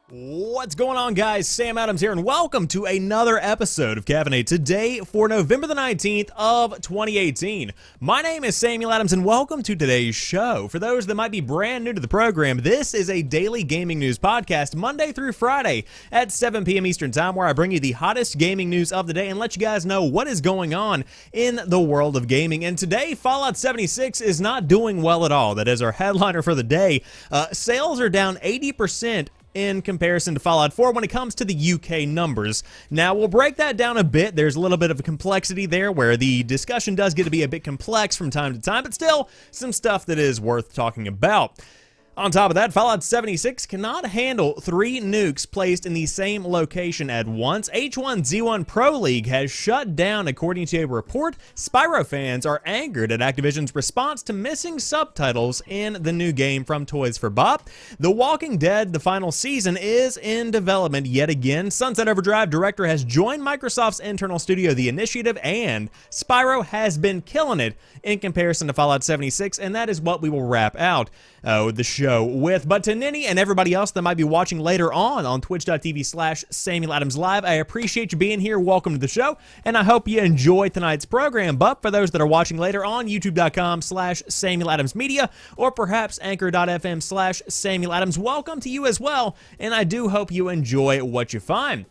What's going on, guys? Sam Adams here, and welcome to another episode of Caffeinate. Today for November the 19th of 2018. My name is Samuel Adams, and welcome to today's show. For those that might be brand new to the program, this is a daily gaming news podcast, Monday through Friday at 7 p.m. Eastern Time, where I bring you the hottest gaming news of the day and let you guys know what is going on in the world of gaming. And today, Fallout 76 is not doing well at all. That is our headliner for the day. Sales are down 80% in comparison to Fallout 4 when it comes to the UK numbers. Now, we'll break that down a bit. There's a little bit of a complexity there where the discussion does get to be a bit complex from time to time, but still some stuff that is worth talking about. On top of that, Fallout 76 cannot handle 3 nukes placed in the same location at once. H1Z1 Pro League has shut down, according to a report. Spyro fans are angered at Activision's response to missing subtitles in the new game from Toys for Bob. The Walking Dead, the final season, is in development yet again. Sunset Overdrive director has joined Microsoft's internal studio, The Initiative, and Spyro has been killing it in comparison to Fallout 76, and that is what we will wrap out the show with. But to Ninny and everybody else that might be watching later on twitch.tv/SamuelAdamsLive, I appreciate you being here. Welcome to the show, and I hope you enjoy tonight's program. But for those that are watching later on youtube.com/SamuelAdamsMedia or perhaps anchor.fm/SamuelAdams, welcome to you as well, and I do hope you enjoy what you find.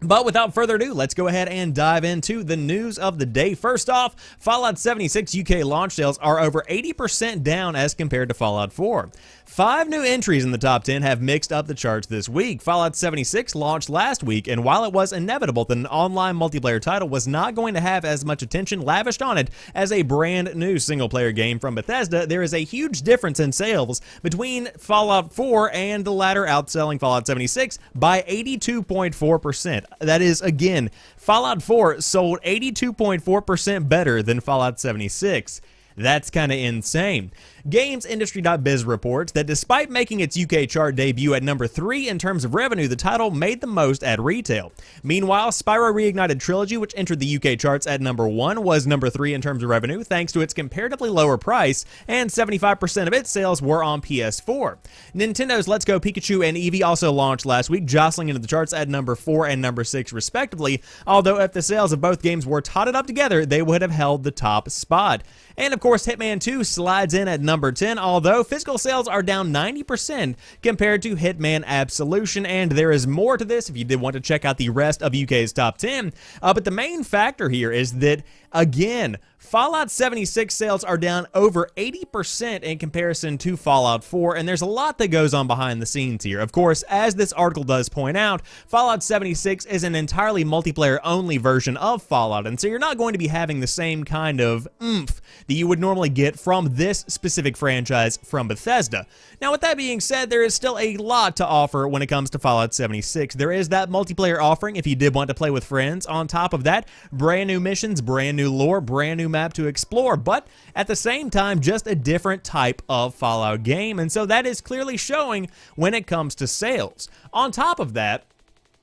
But without further ado, let's go ahead and dive into the news of the day. First off, Fallout 76 UK launch sales are over 80% down as compared to Fallout 4. 5 new entries in the top 10 have mixed up the charts this week. Fallout 76 launched last week, and while it was inevitable that an online multiplayer title was not going to have as much attention lavished on it as a brand new single-player game from Bethesda, there is a huge difference in sales between Fallout 4 and the latter, outselling Fallout 76 by 82.4%. That is, again, Fallout 4 sold 82.4% better than Fallout 76. That's kind of insane. GamesIndustry.biz reports that despite making its UK chart debut at number 3 in terms of revenue, the title made the most at retail. Meanwhile, Spyro Reignited Trilogy, which entered the UK charts at number 1, was number 3 in terms of revenue thanks to its comparatively lower price, and 75% of its sales were on PS4. Nintendo's Let's Go Pikachu and Eevee also launched last week, jostling into the charts at number 4 and number 6 respectively, although if the sales of both games were totted up together, they would have held the top spot. And of course, Hitman 2 slides in at number 10, although physical sales are down 90% compared to Hitman Absolution, and there is more to this if you did want to check out the rest of UK's top 10. But the main factor here is that, again, Fallout 76 sales are down over 80% in comparison to Fallout 4, and there's a lot that goes on behind the scenes here. Of course, as this article does point out, Fallout 76 is an entirely multiplayer-only version of Fallout, and so you're not going to be having the same kind of oomph that you would normally get from this specific franchise from Bethesda. Now, with that being said, there is still a lot to offer when it comes to Fallout 76. There is that multiplayer offering if you did want to play with friends. On top of that, brand new missions, brand new lore, brand new map to explore, but at the same time, just a different type of Fallout game, and so that is clearly showing when it comes to sales. On top of that,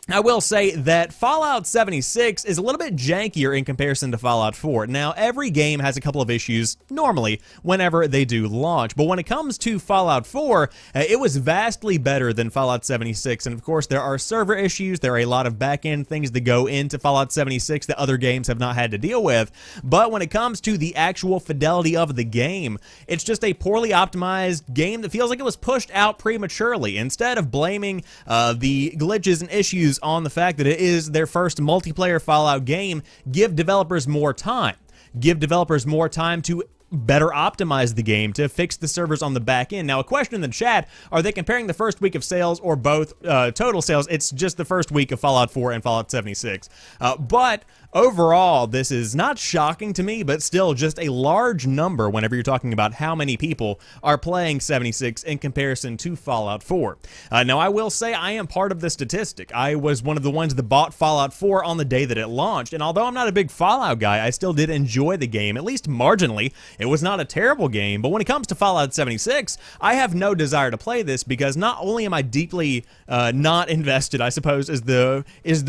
I will say that Fallout 76 is a little bit jankier in comparison to Fallout 4. Now, every game has a couple of issues, normally, whenever they do launch. But when it comes to Fallout 4, it was vastly better than Fallout 76. And of course, there are server issues. There are a lot of back-end things that go into Fallout 76 that other games have not had to deal with. But when it comes to the actual fidelity of the game, it's just a poorly optimized game that feels like it was pushed out prematurely. Instead of blaming the glitches and issues on the fact that it is their first multiplayer Fallout game, give developers more time. Give developers more time to better optimize the game, to fix the servers on the back end. Now, a question in the chat, are they comparing the first week of sales or both total sales? It's just the first week of Fallout 4 and Fallout 76. But overall, this is not shocking to me, but still just a large number whenever you're talking about how many people are playing 76 in comparison to Fallout 4. Now, I will say I am part of the statistic. I was one of the ones that bought Fallout 4 on the day that it launched, and although I'm not a big Fallout guy, I still did enjoy the game, at least marginally. It was not a terrible game, but when it comes to Fallout 76, I have no desire to play this because not only am I deeply not invested, I suppose is the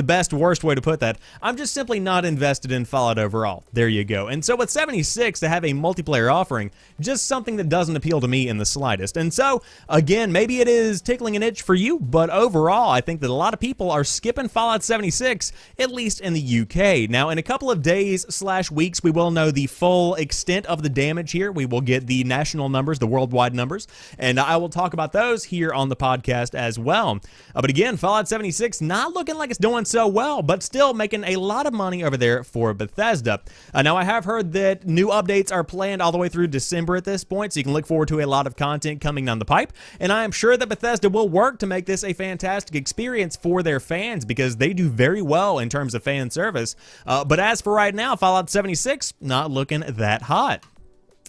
best worst way to put that, I'm just simply not not invested in Fallout overall. There you go. And so with 76 to have a multiplayer offering, just something that doesn't appeal to me in the slightest. And so, again, maybe it is tickling an itch for you, but overall, I think that a lot of people are skipping Fallout 76, at least in the UK. Now, in a couple of days/weeks, we will know the full extent of the damage here. We will get the national numbers, the worldwide numbers, and I will talk about those here on the podcast as well. But again, Fallout 76 not looking like it's doing so well, but still making a lot of money over there for Bethesda. Now, I have heard that new updates are planned all the way through December at this point, so you can look forward to a lot of content coming down the pipe, and I am sure that Bethesda will work to make this a fantastic experience for their fans, because they do very well in terms of fan service. But as for right now, Fallout 76 not looking that hot.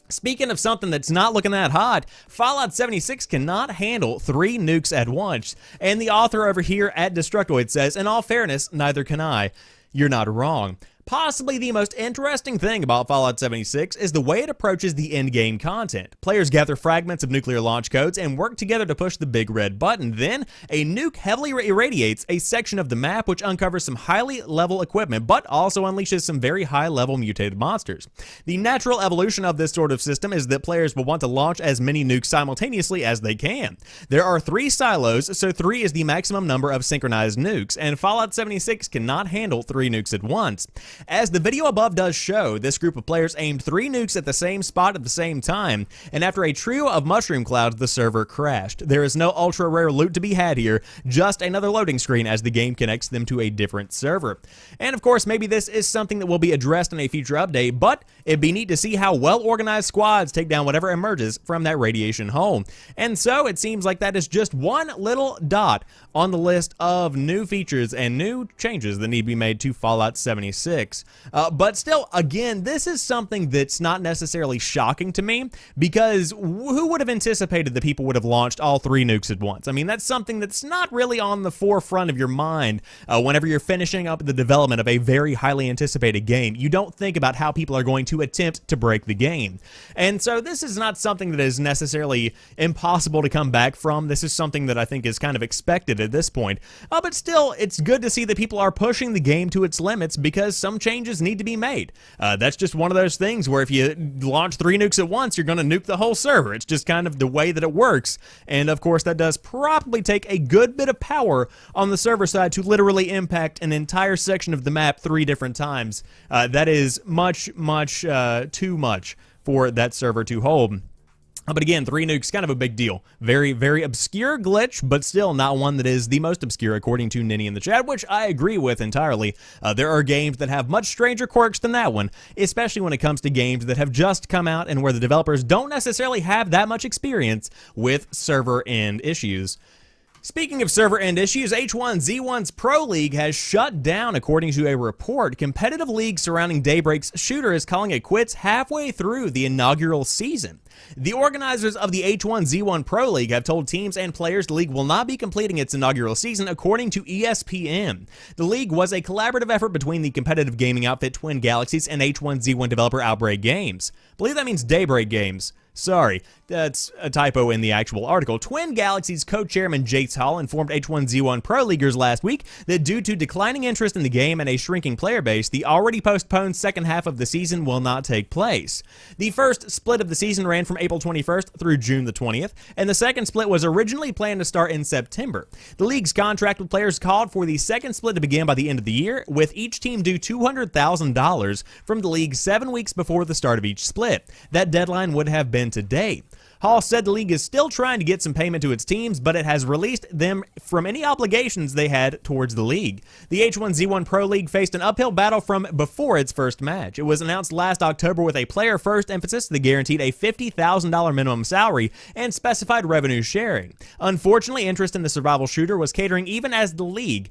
Speaking of something that's not looking that hot, Fallout 76 cannot handle 3 nukes at once, and the author over here at Destructoid says, in all fairness, neither can I. You're not wrong. Possibly the most interesting thing about Fallout 76 is the way it approaches the in-game content. Players gather fragments of nuclear launch codes and work together to push the big red button. Then, a nuke heavily irradiates a section of the map, which uncovers some highly level equipment, but also unleashes some very high-level mutated monsters. The natural evolution of this sort of system is that players will want to launch as many nukes simultaneously as they can. There are 3 silos, so 3 is the maximum number of synchronized nukes, and Fallout 76 cannot handle 3 nukes at once. As the video above does show, this group of players aimed 3 nukes at the same spot at the same time, and after a trio of mushroom clouds, the server crashed. There is no ultra-rare loot to be had here, just another loading screen as the game connects them to a different server. And of course, maybe this is something that will be addressed in a future update, but it'd be neat to see how well-organized squads take down whatever emerges from that radiation hole. And so, it seems like that is just one little dot on the list of new features and new changes that need to be made to Fallout 76. But still, again, this is something that's not necessarily shocking to me, because who would have anticipated that people would have launched all 3 nukes at once? I mean, that's something that's not really on the forefront of your mind whenever you're finishing up the development of a very highly anticipated game. You don't think about how people are going to attempt to break the game. And so this is not something that is necessarily impossible to come back from. This is something that I think is kind of expected at this point. But still, it's good to see that people are pushing the game to its limits, because some changes need to be made. That's just one of those things where if you launch 3 nukes at once, you're going to nuke the whole server. It's just kind of the way that it works. And of course, that does probably take a good bit of power on the server side to literally impact an entire section of the map 3 different times. That is much too much for that server to hold. But again, 3 nukes, kind of a big deal. Very, very obscure glitch, but still not one that is the most obscure, according to Ninny in the chat, which I agree with entirely. There are games that have much stranger quirks than that one, especially when it comes to games that have just come out and where the developers don't necessarily have that much experience with server-end issues. Speaking of server-end issues, H1Z1's Pro League has shut down, according to a report. Competitive league surrounding Daybreak's shooter is calling it quits halfway through the inaugural season. The organizers of the H1Z1 Pro League have told teams and players the league will not be completing its inaugural season, according to ESPN. The league was a collaborative effort between the competitive gaming outfit Twin Galaxies and H1Z1 developer Outbreak Games. I believe that means Daybreak Games. Sorry, that's a typo in the actual article. Twin Galaxies co-chairman Jace Hall informed H1Z1 Pro Leaguers last week that due to declining interest in the game and a shrinking player base, the already postponed second half of the season will not take place. The first split of the season ran from April 21st through June the 20th, and the second split was originally planned to start in September. The league's contract with players called for the second split to begin by the end of the year, with each team due $200,000 from the league 7 weeks before the start of each split. That deadline would have been today. Hall said the league is still trying to get some payment to its teams, but it has released them from any obligations they had towards the league. The H1Z1 Pro League faced an uphill battle from before its first match. It was announced last October with a player-first emphasis that guaranteed a $50,000 minimum salary and specified revenue sharing. Unfortunately, interest in the survival shooter was cratering even as the league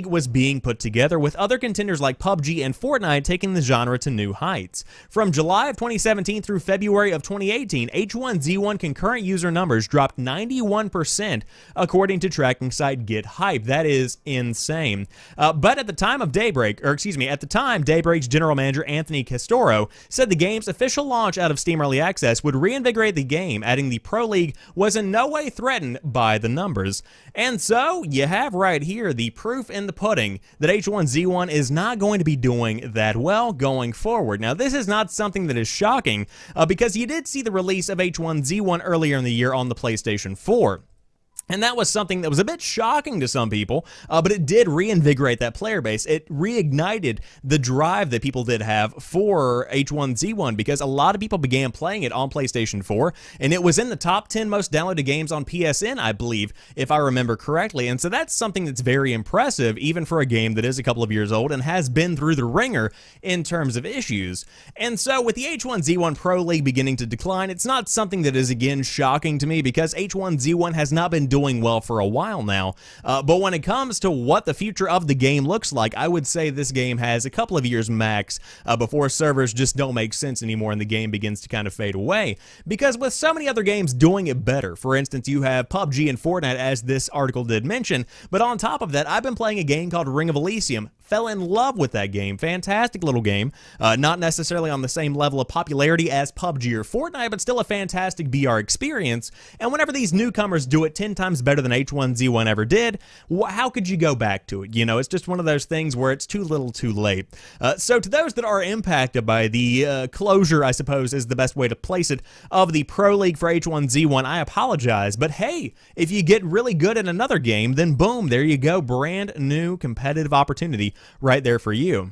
was being put together, with other contenders like PUBG and Fortnite taking the genre to new heights. From July of 2017 through through February of 2018, H1Z1 concurrent user numbers dropped 91%, according to tracking site GetHype. That is insane. But at the time of Daybreak's general manager Anthony Castoro said the game's official launch out of Steam Early Access would reinvigorate the game, adding the Pro League was in no way threatened by the numbers. And so, you have right here the proof in the pudding that H1Z1 is not going to be doing that well going forward. Now, this is not something that is shocking, because you did see the release of H1Z1 earlier in the year on the PlayStation 4. And that was something that was a bit shocking to some people, but it did reinvigorate that player base. It reignited the drive that people did have for H1Z1 because a lot of people began playing it on PlayStation 4, and it was in the top 10 most downloaded games on PSN, I believe, if I remember correctly. And so that's something that's very impressive, even for a game that is a couple of years old and has been through the ringer in terms of issues. And so with the H1Z1 Pro League beginning to decline, it's not something that is, again, shocking to me because H1Z1 has not been doing well for a while now, but when it comes to what the future of the game looks like, I would say this game has a couple of years max before servers just don't make sense anymore and the game begins to kind of fade away, because with so many other games doing it better, for instance, you have PUBG and Fortnite, as this article did mention, but on top of that, I've been playing a game called Ring of Elysium. Fell in love with that game. Fantastic little game. Not necessarily on the same level of popularity as PUBG or Fortnite, but still a fantastic VR experience. And whenever these newcomers do it 10 times better than H1Z1 ever did, how could you go back to it? You know, it's just one of those things where it's too little too late. So to those that are impacted by the closure, I suppose is the best way to place it, of the Pro League for H1Z1, I apologize. But hey, if you get really good at another game, then boom, there you go. Brand new competitive opportunity right there for you.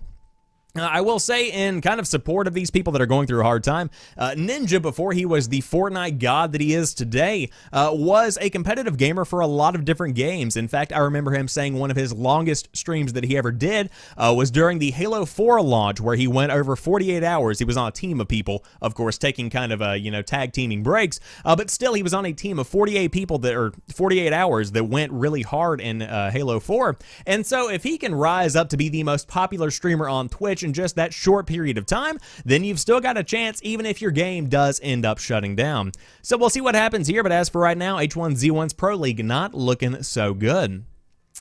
I will say, in kind of support of these people that are going through a hard time, Ninja, before he was the Fortnite god that he is today, was a competitive gamer for a lot of different games. In fact, I remember him saying one of his longest streams that he ever did was during the Halo 4 launch, where he went over 48 hours. He was on a team of people, of course, taking kind of tag teaming breaks, but still he was on a team of 48 people that are 48 hours that went really hard in Halo 4. And so if he can rise up to be the most popular streamer on Twitch in just that short period of time, then you've still got a chance even if your game does end up shutting down. So we'll see what happens here, but as for right now, H1Z1's Pro League not looking so good.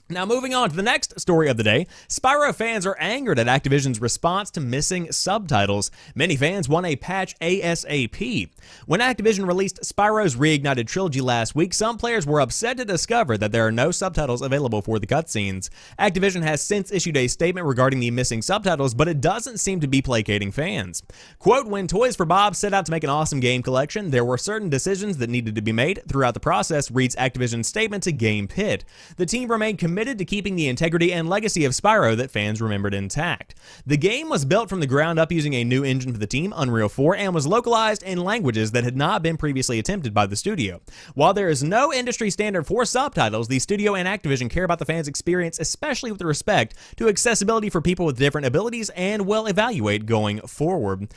Now, moving on to the next story of the day, Spyro fans are angered at Activision's response to missing subtitles. Many fans want a patch ASAP. When Activision released Spyro's reignited trilogy last week, some players were upset to discover that there are no subtitles available for the cutscenes. Activision has since issued a statement regarding the missing subtitles, but it doesn't seem to be placating fans. Quote, "When Toys for Bob set out to make an awesome game collection, there were certain decisions that needed to be made throughout the process," reads Activision's statement to Game Pit. The team remained committed to keeping the integrity and legacy of Spyro that fans remembered intact. The game was built from the ground up using a new engine for the team, Unreal 4, and was localized in languages that had not been previously attempted by the studio. While there is no industry standard for subtitles, the studio and Activision care about the fans' experience, especially with respect to accessibility for people with different abilities, and will evaluate going forward.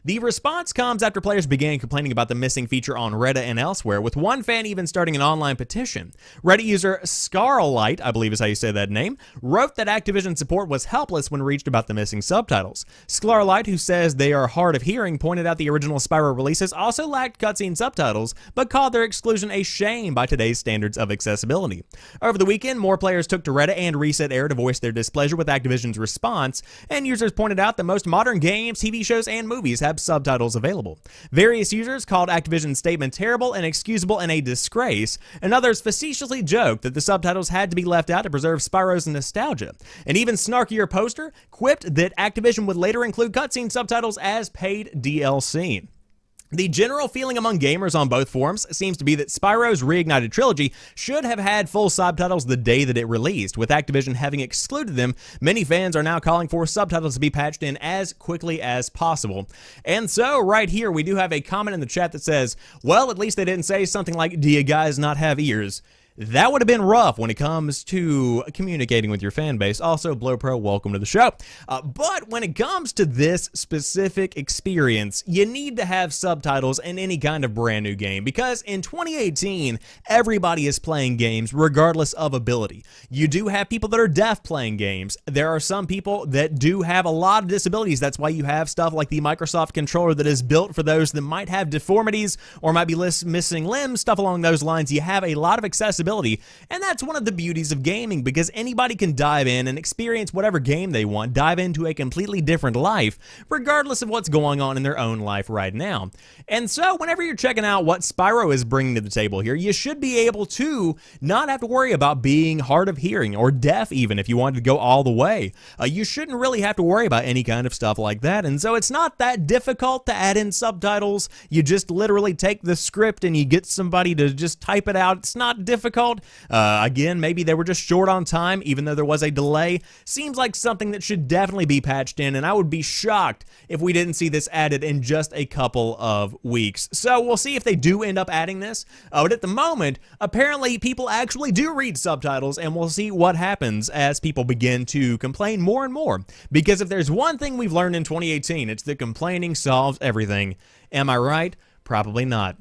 The response comes after players began complaining about the missing feature on Reddit and elsewhere, with one fan even starting an online petition. Reddit user Scarlight, I believe is how you say that name, wrote that Activision support was helpless when reached about the missing subtitles. Scarlight, who says they are hard of hearing, pointed out the original Spyro releases also lacked cutscene subtitles, but called their exclusion a shame by today's standards of accessibility. Over the weekend, more players took to Reddit and Reset Air to voice their displeasure with Activision's response, and users pointed out that most modern games, TV shows, and movies have subtitles available. Various users called Activision's statement terrible, inexcusable, and a disgrace, and others facetiously joked that the subtitles had to be left out to preserve Spyro's nostalgia. An even snarkier poster quipped that Activision would later include cutscene subtitles as paid DLC. The general feeling among gamers on both forums seems to be that Spyro's reignited trilogy should have had full subtitles the day that it released. With Activision having excluded them, many fans are now calling for subtitles to be patched in as quickly as possible. And so, right here, we do have a comment in the chat that says, well, at least they didn't say something like, "Do you guys not have ears?" that would have been rough when it comes to communicating with your fan base. Also, BlowPro, welcome to the show. But when it comes to this specific experience, you need to have subtitles in any kind of brand new game, because in 2018, everybody is playing games regardless of ability. You do have people that are deaf playing games. There are some people that do have a lot of disabilities. That's why you have stuff like the Microsoft controller that is built for those that might have deformities or might be missing limbs, stuff along those lines. You have a lot of accessibility. And that's one of the beauties of gaming, because anybody can dive in and experience whatever game they want, dive into a completely different life, regardless of what's going on in their own life right now. And so whenever you're checking out what Spyro is bringing to the table here, you should be able to not have to worry about being hard of hearing or deaf, even if you wanted to go all the way. You shouldn't really have to worry about any kind of stuff like that. And so it's not that difficult to add in subtitles. You just literally take the script and you get somebody to just type it out. It's not difficult. Again, maybe they were just short on time, even though there was a delay. Seems like something that should definitely be patched in, and I would be shocked if we didn't see this added in just a couple of weeks. So we'll see if they do end up adding this. But at the moment, apparently people actually do read subtitles, and we'll see what happens as people begin to complain more and more. Because if there's one thing we've learned in 2018, it's that complaining solves everything. Am I right? Probably not.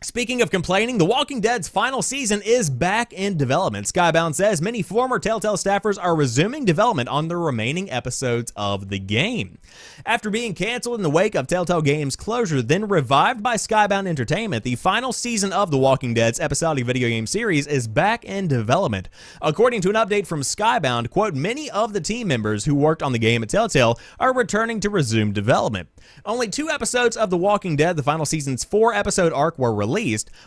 Speaking of complaining, The Walking Dead's final season is back in development. Skybound says many former Telltale staffers are resuming development on the remaining episodes of the game. After being canceled in the wake of Telltale Games' closure, then revived by Skybound Entertainment, the final season of The Walking Dead's episodic video game series is back in development. According to an update from Skybound, quote, many of the team members who worked on the game at Telltale are returning to resume development. Only 2 episodes of The Walking Dead, the final season's 4-episode arc, were released.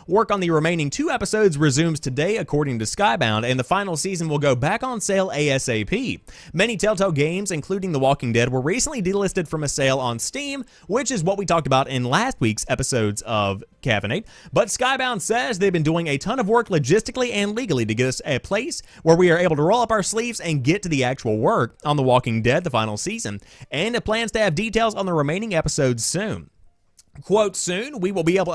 Work on the remaining 2 episodes resumes today, according to Skybound, and the final season will go back on sale ASAP. Many Telltale games, including The Walking Dead, were recently delisted from a sale on Steam, which is what we talked about in last week's episodes of Caffeinate. But Skybound says they've been doing a ton of work logistically and legally to get us a place where we are able to roll up our sleeves and get to the actual work on The Walking Dead, the final season, and it plans to have details on the remaining episodes soon. Quote, soon we will be able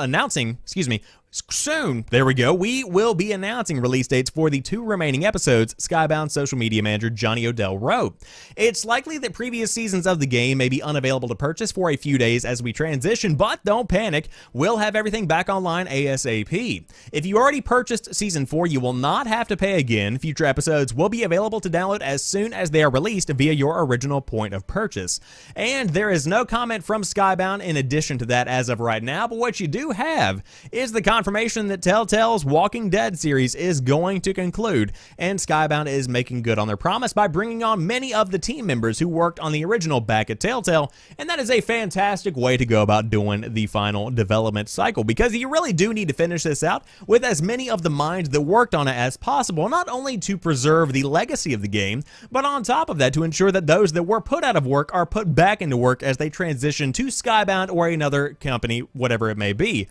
soon, there we go, we will be announcing release dates for the 2 remaining episodes, Skybound social media manager Johnny Odell wrote. It's likely that previous seasons of the game may be unavailable to purchase for a few days as we transition, but don't panic, we'll have everything back online ASAP. If you already purchased Season 4, you will not have to pay again. Future episodes will be available to download as soon as they are released via your original point of purchase. And there is no comment from Skybound in addition to that as of right now, but what you do have is the confirmation that Telltale's Walking Dead series is going to conclude, and Skybound is making good on their promise by bringing on many of the team members who worked on the original back at Telltale, and that is a fantastic way to go about doing the final development cycle, because you really do need to finish this out with as many of the minds that worked on it as possible, not only to preserve the legacy of the game, but on top of that to ensure that those that were put out of work are put back into work as they transition to Skybound or another company, whatever it may be.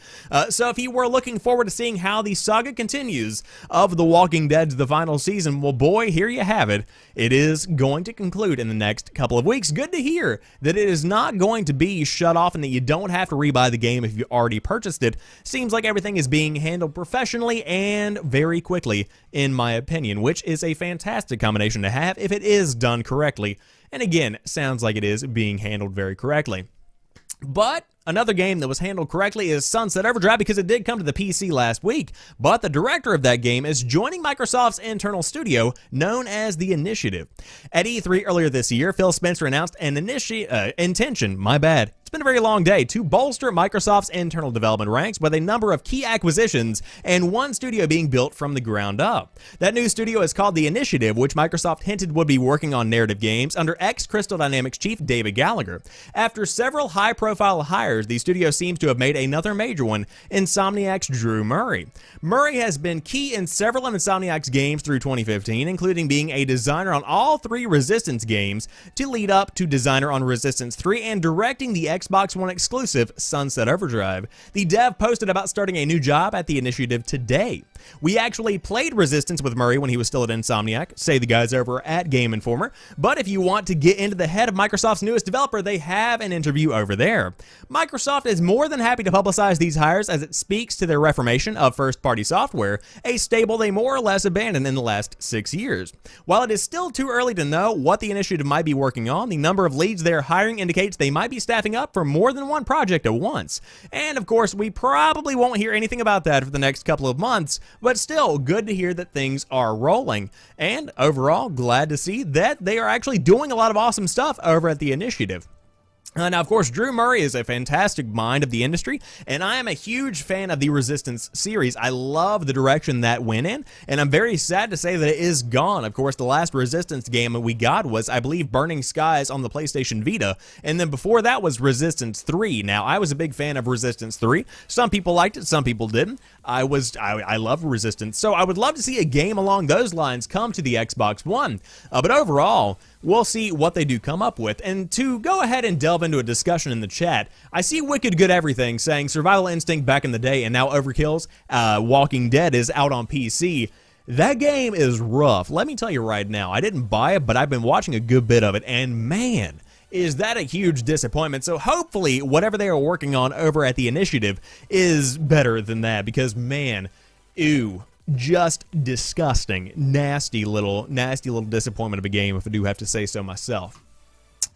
So if you were looking forward to seeing how the saga continues of The Walking Dead's the final season, well boy, here you have it. It is going to conclude in the next couple of weeks. Good to hear that it is not going to be shut off and that you don't have to rebuy the game if you already purchased it. Seems like everything is being handled professionally and very quickly, in my opinion, which is a fantastic combination to have if it is done correctly. And again, sounds like it is being handled very correctly. But another game that was handled correctly is Sunset Overdrive, because it did come to the PC last week, but the director of that game is joining Microsoft's internal studio known as The Initiative. At E3 earlier this year, Phil Spencer announced an intention, it's been a very long day, to bolster Microsoft's internal development ranks with a number of key acquisitions and one studio being built from the ground up. That new studio is called The Initiative, which Microsoft hinted would be working on narrative games under ex-Crystal Dynamics chief David Gallagher. After several high-profile hires, the studio seems to have made another major one, Insomniac's Drew Murray. Murray has been key in several of Insomniac's games through 2015, including being a designer on all 3 Resistance games, to lead up to designer on Resistance 3 and directing the Xbox One exclusive Sunset Overdrive. The dev posted about starting a new job at the initiative today. We actually played Resistance with Murray when he was still at Insomniac, say the guys over at Game Informer, but if you want to get into the head of Microsoft's newest developer, they have an interview over there. Microsoft is more than happy to publicize these hires as it speaks to their reformation of first-party software, a stable they more or less abandoned in the last 6 years. While it is still too early to know what the initiative might be working on, the number of leads they are hiring indicates they might be staffing up for more than one project at once. And of course, we probably won't hear anything about that for the next couple of months, but still good to hear that things are rolling. And overall, glad to see that they are actually doing a lot of awesome stuff over at the initiative. Now, of course, Drew Murray is a fantastic mind of the industry, and I am a huge fan of the Resistance series. I love the direction that went in, and I'm very sad to say that it is gone. Of course, the last Resistance game we got was, I believe, Burning Skies on the PlayStation Vita, and then before that was Resistance 3. Now, I was a big fan of Resistance 3. Some people liked it, some people didn't. I love Resistance, so I would love to see a game along those lines come to the Xbox One. But overall, we'll see what they do come up with. And to go ahead and delve into a discussion in the chat, I see Wicked Good Everything saying Survival Instinct back in the day and now Overkill's Walking Dead is out on PC. That game is rough. Let me tell you right now, I didn't buy it, but I've been watching a good bit of it, and man, is that a huge disappointment. So hopefully whatever they are working on over at the initiative is better than that, because man, ew. Just disgusting, nasty little disappointment of a game, if I do have to say so myself.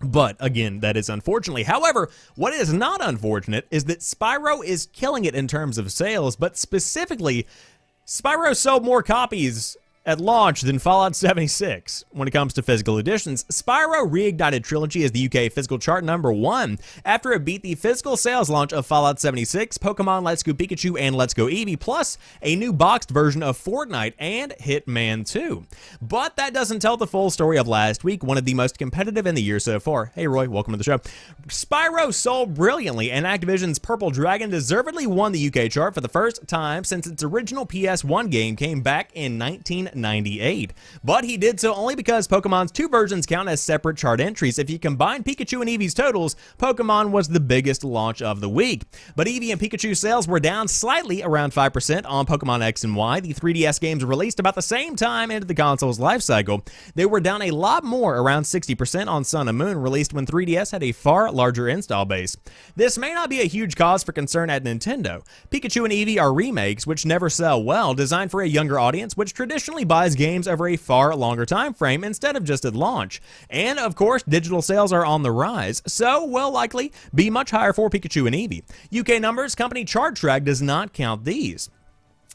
But again, that is unfortunately. However, what is not unfortunate is that Spyro is killing it in terms of sales, but specifically, Spyro sold more copies at launch than Fallout 76. When it comes to physical editions, Spyro Reignited Trilogy is the UK physical chart #1 after it beat the physical sales launch of Fallout 76, Pokemon Let's Go Pikachu, and Let's Go Eevee, plus a new boxed version of Fortnite and Hitman 2. But that doesn't tell the full story of last week, one of the most competitive in the year so far. Hey Roy, welcome to the show. Spyro sold brilliantly, and Activision's Purple Dragon deservedly won the UK chart for the first time since its original PS1 game came back in 1998. But he did so only because Pokemon's two versions count as separate chart entries. If you combine Pikachu and Eevee's totals, Pokemon was the biggest launch of the week. But Eevee and Pikachu sales were down slightly, around 5% on Pokemon X and Y. The 3DS games released about the same time into the console's life cycle. They were down a lot more, around 60% on Sun and Moon, released when 3DS had a far larger install base. This may not be a huge cause for concern at Nintendo. Pikachu and Eevee are remakes, which never sell well, designed for a younger audience, which traditionally buys games over a far longer time frame instead of just at launch. And of course, digital sales are on the rise, so will likely be much higher for Pikachu and Eevee. UK numbers, company Chart Track does not count these.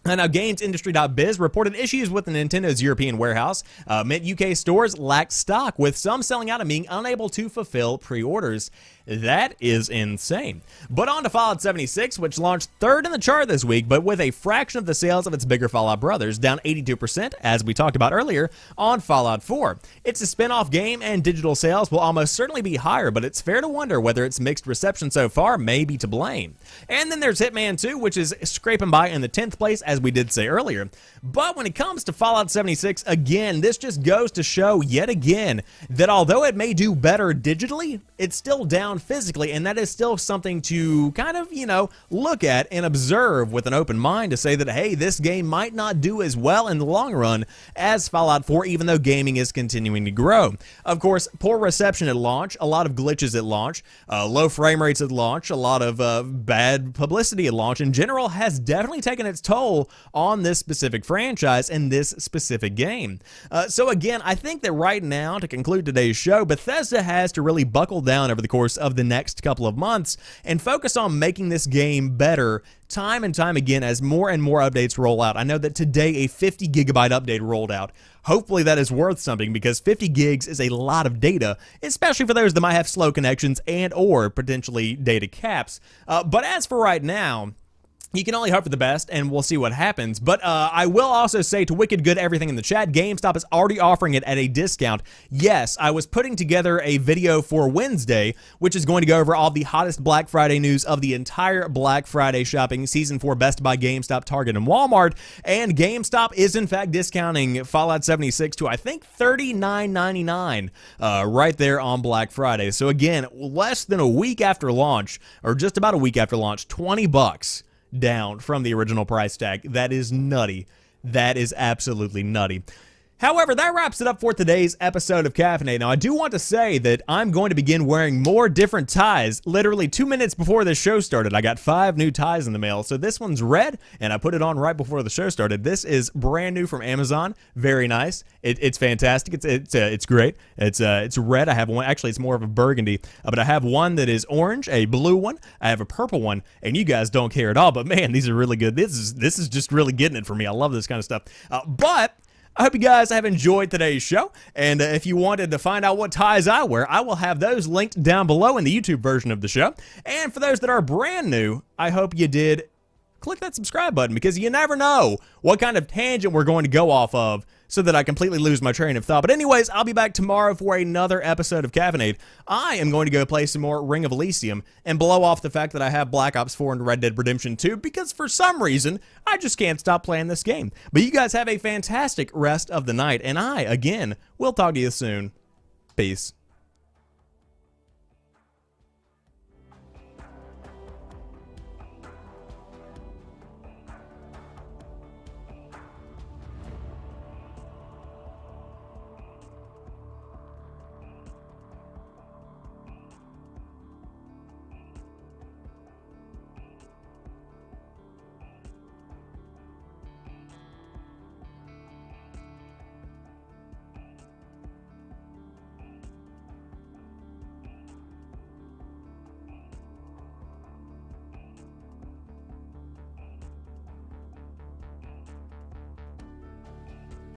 Now, GamesIndustry.biz reported issues with the Nintendo's European warehouse meant UK stores lacked stock, with some selling out and being unable to fulfill pre-orders. That is insane. But on to Fallout 76, which launched third in the chart this week, but with a fraction of the sales of its bigger Fallout brothers, down 82%, as we talked about earlier, on Fallout 4. It's a spin-off game, and digital sales will almost certainly be higher, but it's fair to wonder whether its mixed reception so far may be to blame. And then there's Hitman 2, which is scraping by in the 10th place, as we did say earlier. But when it comes to Fallout 76, again, this just goes to show yet again that although it may do better digitally, it's still down physically, and that is still something to kind of, look at and observe with an open mind to say that, hey, this game might not do as well in the long run as Fallout 4, even though gaming is continuing to grow. Of course, poor reception at launch, a lot of glitches at launch, low frame rates at launch, a lot of bad publicity at launch in general has definitely taken its toll on this specific franchise and this specific game. So again, I think that right now, to conclude today's show, Bethesda has to really buckle down over the course of the next couple of months and focus on making this game better time and time again as more and more updates roll out. I know that today a 50 gigabyte update rolled out. Hopefully that is worth something, because 50 gigs is a lot of data, especially for those that might have slow connections and or potentially data caps. But as for right now, you can only hope for the best, and we'll see what happens. But I will also say to Wicked Good Everything in the chat, GameStop is already offering it at a discount. Yes, I was putting together a video for Wednesday, which is going to go over all the hottest Black Friday news of the entire Black Friday shopping season for Best Buy, GameStop, Target, and Walmart. And GameStop is, in fact, discounting Fallout 76 to, I think, $39.99 right there on Black Friday. So, again, less than a week after launch, or just about a week after launch, $20 down from the original price tag. That is nutty. That is absolutely nutty. However, that wraps it up for today's episode of Caffeinate. Now, I do want to say that I'm going to begin wearing more different ties. Literally 2 minutes before the show started, I got 5 new ties in the mail. So this one's red, and I put it on right before the show started. This is brand new from Amazon. Very nice. It's fantastic. It's great. It's red. I have one. Actually, it's more of a burgundy, but I have one that is orange, a blue one. I have a purple one, and you guys don't care at all. But man, these are really good. This is just really getting it for me. I love this kind of stuff. But I hope you guys have enjoyed today's show, and if you wanted to find out what ties I wear, I will have those linked down below in the YouTube version of the show. And for those that are brand new, I hope you did click that subscribe button, because you never know what kind of tangent we're going to go off of so that I completely lose my train of thought. But anyways, I'll be back tomorrow for another episode of Caffeinate. I am going to go play some more Ring of Elysium and blow off the fact that I have Black Ops 4 and Red Dead Redemption 2, because for some reason, I just can't stop playing this game. But you guys have a fantastic rest of the night, and I, again, will talk to you soon. Peace.